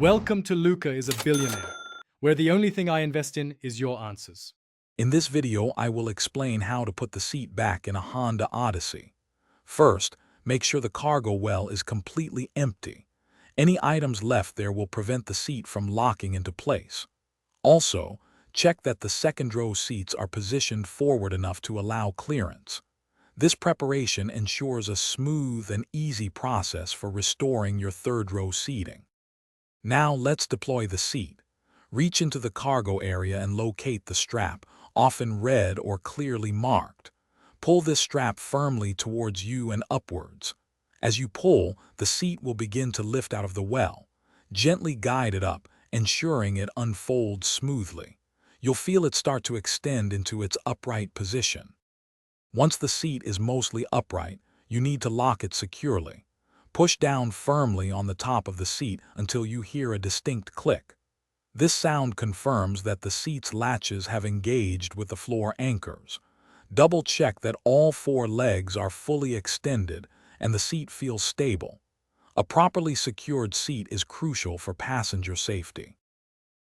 Welcome to Luca is a Billionaire, where the only thing I invest in is your answers. In this video, I will explain how to put the seat back in a Honda Odyssey. First, make sure the cargo well is completely empty. Any items left there will prevent the seat from locking into place. Also, check that the second row seats are positioned forward enough to allow clearance. This preparation ensures a smooth and easy process for restoring your third row seating. Now let's deploy the seat. Reach into the cargo area and locate the strap, often red or clearly marked. Pull this strap firmly towards you and upwards. As you pull, the seat will begin to lift out of the well. Gently guide it up, ensuring it unfolds smoothly. You'll feel it start to extend into its upright position. Once the seat is mostly upright, you need to lock it securely. Push down firmly on the top of the seat until you hear a distinct click. This sound confirms that the seat's latches have engaged with the floor anchors. Double-check that all four legs are fully extended and the seat feels stable. A properly secured seat is crucial for passenger safety.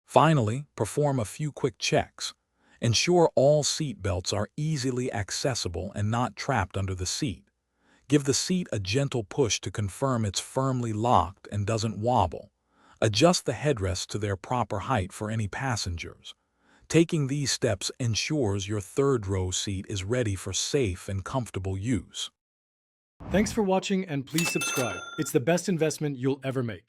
Finally, perform a few quick checks. Ensure all seat belts are easily accessible and not trapped under the seat. Give the seat a gentle push to confirm it's firmly locked and doesn't wobble. Adjust the headrests to their proper height for any passengers. Taking these steps ensures your third row seat is ready for safe and comfortable use. Thanks for watching and please subscribe. It's the best investment you'll ever make.